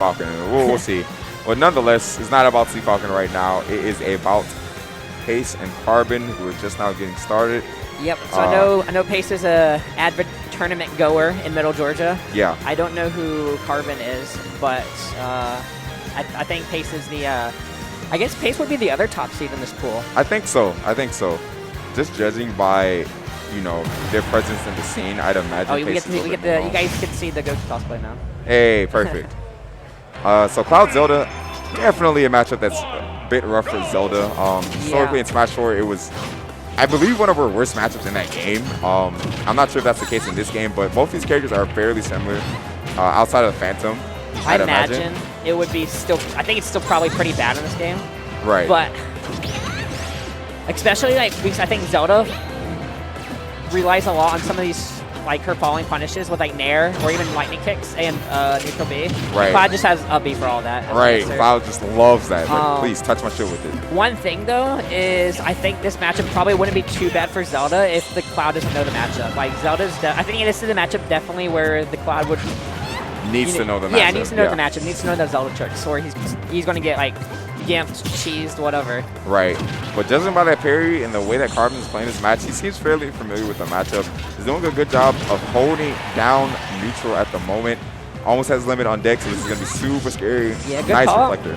Falcon. We'll see. But nonetheless, it's not about Sea Falcon right now. It is about Pace and Carbon, who are just now getting started. Yep. So I know Pace is a avid tournament goer in Middle Georgia. Yeah. I don't know who Carbon is, but I think Pace is the. I guess Pace would be the other top seed in this pool. I think so. Just judging by, their presence in the scene, I'd imagine. Oh, you guys get to see the Ghost cosplay now. Hey, perfect. So Cloud Zelda, definitely a matchup that's a bit rough for Zelda. Historically in Smash 4, it was, I believe, one of our worst matchups in that game. I'm not sure if that's the case in this game, but both these characters are fairly similar outside of the Phantom. I imagine it would be still. I think it's still probably pretty bad in this game. Right. But especially because I think Zelda relies a lot on some of these, like her falling punishes with like Nair or even lightning kicks and neutral B. Right. Cloud just has up B for all that. Right. Cloud just loves that. Like, please touch my shit with it. One thing though is I think this matchup probably wouldn't be too bad for Zelda if the Cloud doesn't know the matchup. Like Zelda's, I think this is a matchup definitely where the Cloud would. Needs to know the matchup. Yeah, needs to know the matchup. Needs to know the Zelda tricks, or he's going to get like gimped, cheesed, whatever. Right. But judging by that parry and the way that Carbon is playing this match, he seems fairly familiar with the matchup. He's doing a good job of holding down neutral at the moment. Almost has limit on deck, so this is going to be super scary. Yeah, good nice call. reflector.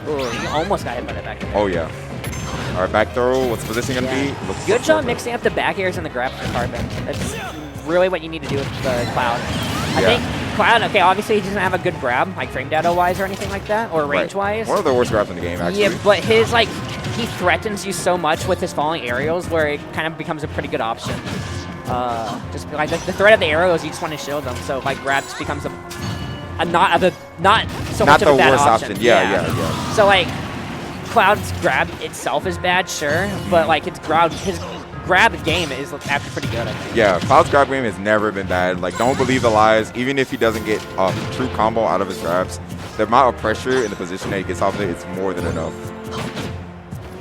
Ooh, you almost got hit by the back there. Oh, yeah. All right, back throw. What's the position going to be? Looks good job mixing up the back airs and the grab for Carbon. That's really what you need to do with the Cloud. I think Cloud, okay, obviously he doesn't have a good grab, like frame data-wise or anything like that, or range-wise. One of the worst grabs in the game, actually. Yeah, but his, like, he threatens you so much with his falling aerials where it kind of becomes a pretty good option. Just like the threat of the arrows, you just want to shield them, so like grab just becomes not so much of a bad option. Yeah. So like Cloud's grab itself is bad, sure, but like his grab game is actually pretty good, I think. Yeah, Cloud's grab game has never been bad. Like, don't believe the lies. Even if he doesn't get true combo out of his grabs, the amount of pressure in the position that he gets off of it, it's more than enough.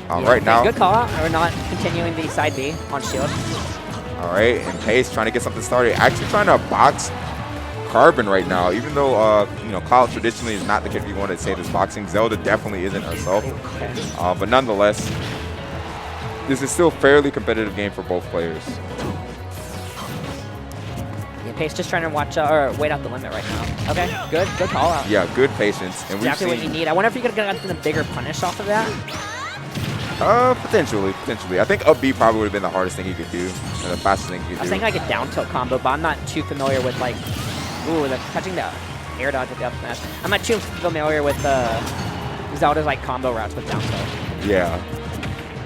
Right now. Good call out. We're not continuing the side B on shield. All right, and Pace trying to get something started. Actually trying to box Carbon right now. Even though, Cloud traditionally is not the character you want to say this boxing, Zelda definitely isn't herself. Okay. But nonetheless, this is still a fairly competitive game for both players. Yeah, Pace just trying to watch or wait out the limit right now. Okay, good call out. Yeah, good patience. And exactly what you need. I wonder if you could have gotten a bigger punish off of that. Potentially. I think up B probably would have been the hardest thing he could do, and the fastest thing he could do. I was thinking like a down tilt combo, but I'm not too familiar with like, touching the air dodge with the up smash. I'm not too familiar with Zelda's like combo routes with down tilt. Yeah.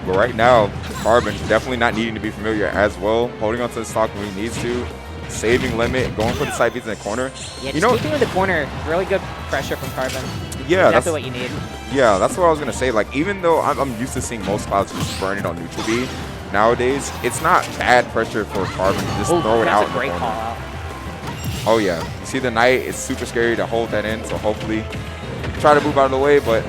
But right now, Carbon definitely not needing to be familiar as well. Holding onto the stock when he needs to. Saving limit, going for the side beats in the corner. Yeah, just keeping with the corner. Really good pressure from Carbon. Yeah, exactly what you need. Yeah, that's what I was going to say. Like, even though I'm used to seeing most Clouds just burning on neutral B nowadays, it's not bad pressure for Carbon to just throw it out. That's a great call out. Oh, yeah. You see the Knight, it's super scary to hold that in, so hopefully try to move out of the way, but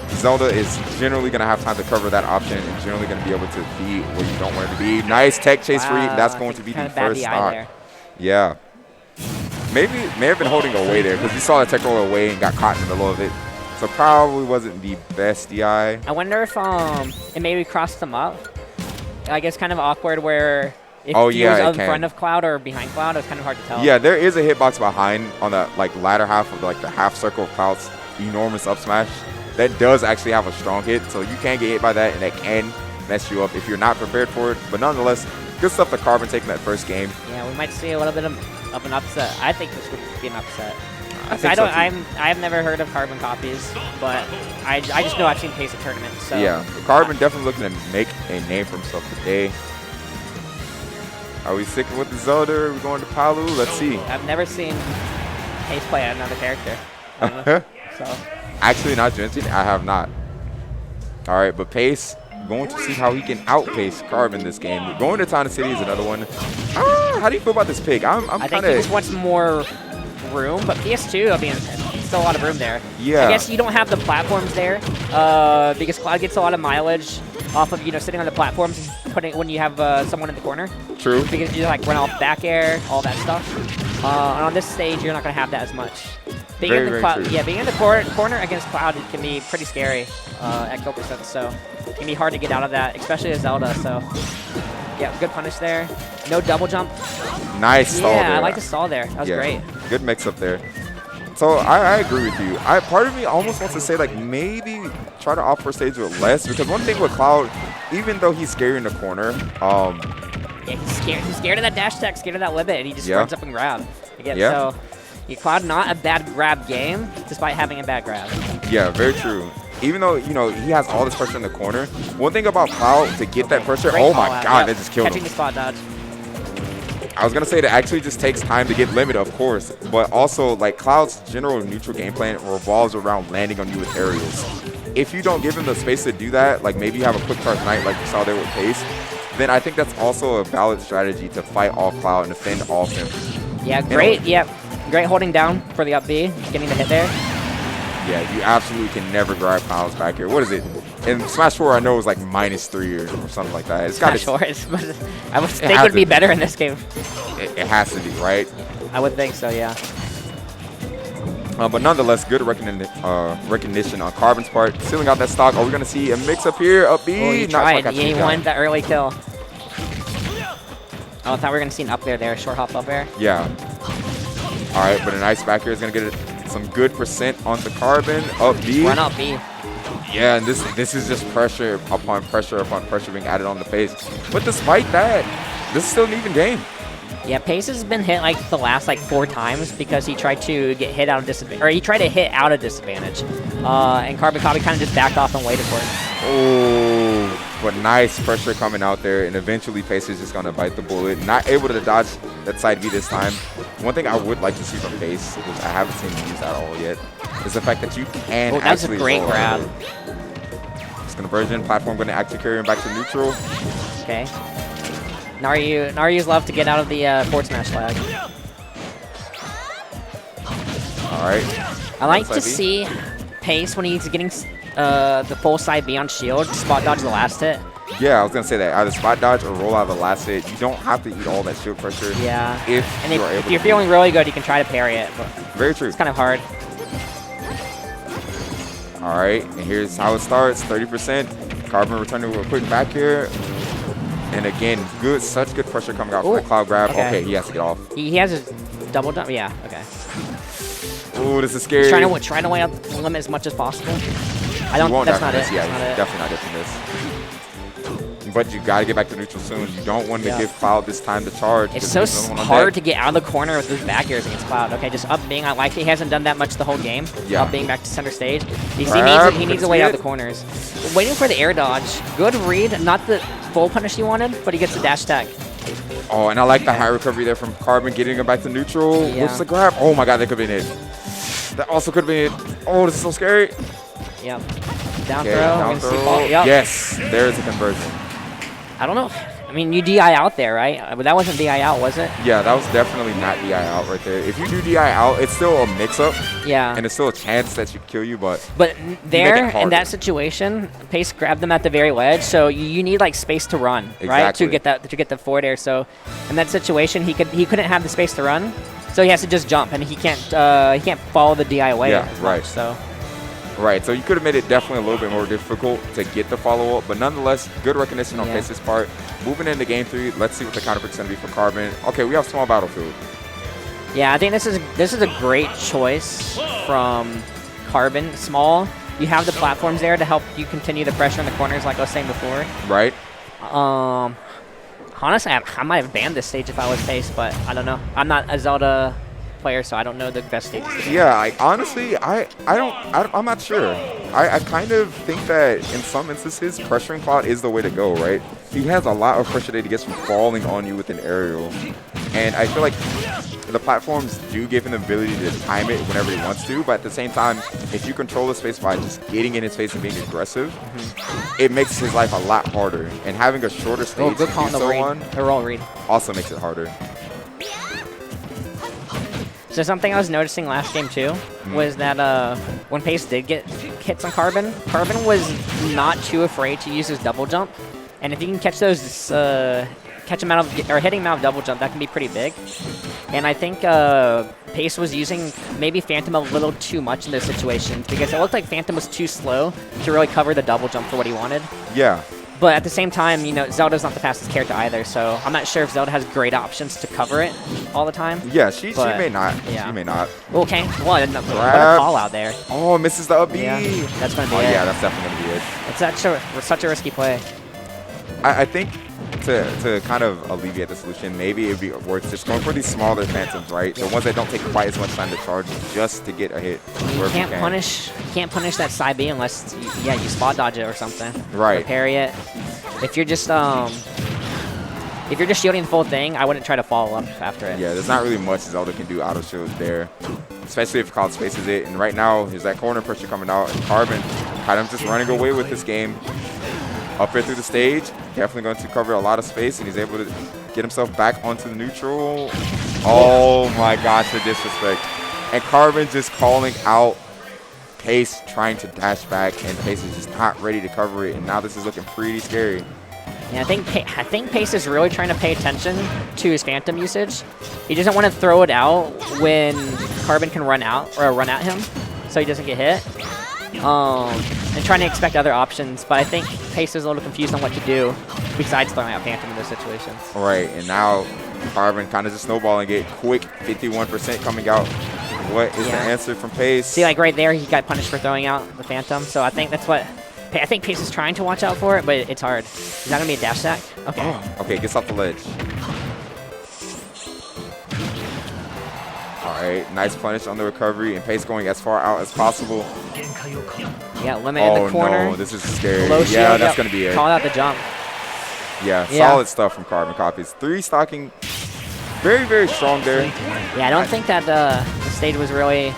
Zelda is generally going to have time to cover that option and generally going to be able to be where you don't want it to be. Nice tech chase free. That's going to be the first stock. Yeah. May have been holding away there because you saw the tech roll away and got caught in the middle of it. So probably wasn't the best DI. I wonder if it maybe crossed them up. I guess kind of awkward where if he was in front of Cloud or behind Cloud, it's kind of hard to tell. Yeah, there is a hitbox behind on the latter half of the half circle of Cloud's enormous up smash. That does actually have a strong hit, so you can get hit by that, and that can mess you up if you're not prepared for it. But nonetheless, good stuff to Carbon taking that first game. Yeah, we might see a little bit of an upset. I think this would be an upset. I've never heard of CarbonCopies, but I just know I've seen Pace at tournaments. So yeah, Carbon definitely looking to make a name for himself today. Are we sticking with the Zelda? Are we going to Palu? Let's see. I've never seen Pace play another character. So. Actually, not Jensen. I have not. All right, but Pace going to see how he can outpace Carbon this game. Going to Town City is another one. How do you feel about this pick? I think he just wants more room, but PS2, I mean, there's still a lot of room there. Yeah. I guess you don't have the platforms there because Cloud gets a lot of mileage off of sitting on the platforms and when you have someone in the corner. True. Because you run off back air, all that stuff. And on this stage, you're not going to have that as much. Being Very, in the very true. yeah, being in the corner against Cloud it can be pretty scary at Copercent, so it can be hard to get out of that, especially as Zelda. So yeah, good punish there. No double jump. Nice stall there. Yeah, I like the stall there. That was great. Good mix up there. So I agree with you. Part of me almost wants to say like maybe try to opt for a stage with less, because one thing with Cloud, even though he's scary in the corner, yeah, he's scared. He's scared of that dash attack, scared of that limit, and he just runs up and grab. Again, so Cloud not a bad grab game, despite having a bad grab. Yeah, very true. Even though, you know, he has all this pressure in the corner, one thing about Cloud, to get that pressure, oh my god, that just killed him. Catching the spot dodge. I was going to say that actually just takes time to get limit, of course, but also, like, Cloud's general neutral game plan revolves around landing on you with aerials. If you don't give him the space to do that, like maybe you have a quick charge knight like you saw there with Pace, then I think that's also a valid strategy to fight off Cloud and defend off him. Yeah, great. Great holding down for the up B, getting the hit there. Yeah, you absolutely can never grab Cloud's back here. What is it? In Smash 4, I know it was like -3 or something like that. It's got Smash 4, I would think it would be better in this game. It has to be, right? I would think so, yeah. But nonetheless, good recognition on Carbon's part. Sealing out that stock. Are we going to see a mix-up here? Up B? Oh, he Not quite tried. He won that early kill. Oh, I thought we were going to see an up there, short hop up air. Yeah. All right, but a nice back here is going to get some good percent onto Carbon. Up B. Run up B. Yeah, and this is just pressure upon pressure being added on the face. But despite that, this is still an even game. Yeah, Pace has been hit like the last 4 times because he tried to get hit out of disadvantage, or he tried to hit out of disadvantage. And CarbonCopy kind of just backed off and waited for it. Oh, but nice pressure coming out there, and eventually Pace is just going to bite the bullet. Not able to dodge that side B this time. One thing I would like to see from Pace, which I haven't seen him use at all yet, is the fact that you can that's actually a great grab. It's conversion platform going to actually carry him back to neutral. Okay. Naryu's love to get out of the forward smash lag. All right. I like to see Pace when he's getting the full side B on shield, spot dodge the last hit. Yeah, I was going to say that. Either spot dodge or roll out of the last hit. You don't have to eat all that shield pressure. Yeah. If you're feeling really good, you can try to parry it. But very true. It's kind of hard. All right, and here's how it starts. 30%. Carbon returning with a quick back here. And again, such good pressure coming out from the Cloud grab. Okay, he has to get off. He has his double jump. Yeah, okay. Ooh, this is scary. He's trying to weigh out the limit as much as possible. That's not it. Yeah, he's definitely not getting this. But you got to get back to neutral soon. You don't want to give Cloud this time to charge. It's so hard to get out of the corner with those back airs against Cloud. Okay, just up being. I like it. He hasn't done that much the whole game. Yeah. Up being back to center stage. He needs to wait out the corners. Waiting for the air dodge. Good read. Not the full punish he wanted, but he gets the dash attack. Oh, and I like the high recovery there from Carbon, getting him back to neutral. Yeah. What's the grab? Oh my god, that could have been it. That also could have been it. Oh, this is so scary. Yep. Down throw. Down throw. Yep. Yes, there's a conversion. I don't know. I mean, you DI out there, right? But that wasn't DI out, was it? Yeah, that was definitely not DI out right there. If you do DI out, it's still a mix-up. Yeah. And it's still a chance that she kill you, but there, in that situation, Pace grabbed them at the very ledge, so you need space to run, right? To get the forward air. So in that situation, he couldn't have the space to run, so he has to just jump, and he can't follow the DI away. Yeah, right. So. Right, so you could have made it definitely a little bit more difficult to get the follow-up, but nonetheless, good recognition on Pace's part. Moving into Game 3, let's see what the counterpick's going to be for Carbon. Okay, we have small battlefield. Yeah, I think this is a great choice from Carbon. Small, you have the platforms there to help you continue the pressure in the corners like I was saying before. Right. Honestly, I might have banned this stage if I was Pace, but I don't know. I'm not a Zelda player, so I don't know the best stages. Yeah, honestly, I'm not sure. I kind of think that in some instances, pressuring Cloud is the way to go, right? He has a lot of pressure that he gets from falling on you with an aerial. And I feel like the platforms do give him the ability to time it whenever he wants to, but at the same time, if you control the space by just getting in his face and being aggressive, it makes his life a lot harder. And having a shorter stage to do so on also makes it harder. So something I was noticing last game too was that when Pace did get hits on Carbon was not too afraid to use his double jump. And if you can catch those catch him out of, or hitting him out of double jump, that can be pretty big. And I think Pace was using maybe Phantom a little too much in those situations because it looked like Phantom was too slow to really cover the double jump for what he wanted. Yeah. But at the same time, you know, Zelda's not the fastest character either, so I'm not sure if Zelda has great options to cover it all the time. Yeah, she may not. Yeah. She may not. Okay, well, what a call out there. Oh, misses the up B. Yeah, that's going to be Oh, it. yeah, that's definitely going to be it. It's such a risky play. I think to kind of alleviate the solution, maybe it would be worth just going for these smaller Phantoms, right? The ones that don't take quite as much time to charge just to get a hit. You can't punish that side B unless you spot dodge it or something. Right. Or parry it. If you're just shielding the full thing, I wouldn't try to follow up after it. Yeah, there's not really much Zelda can do out of shield there, especially if Cloud spaces it. And right now, there's that corner pressure coming out, and Carbon kind of just running away with this game. Up here through the stage, definitely going to cover a lot of space, and he's able to get himself back onto the neutral. Oh my gosh, the disrespect. And Carbon just calling out Pace, trying to dash back, and Pace is just not ready to cover it, and now this is looking pretty scary. Yeah, I think Pace is really trying to pay attention to his Phantom usage. He doesn't want to throw it out when Carbon can run out or run at him, so he doesn't get hit. And trying to expect other options, but I think Pace is a little confused on what to do besides throwing out Phantom in those situations. Right, and now Carbon kind of just snowballing it. Quick 51% coming out. What is the answer from Pace? See, like right there, he got punished for throwing out the Phantom, so I think that's what... I think Pace is trying to watch out for it, but it's hard. Is that going to be a dash sack? Okay. Oh, okay, gets off the ledge. All right, nice punish on the recovery, and Pace going as far out as possible. Yeah, limited the corner. Oh, no, this is scary. Low Yeah, shield, that's going to be it. Call out the jump. Yeah, solid stuff from CarbonCopies. 3 stocking, very, very strong there. Yeah, I don't think that the stage was really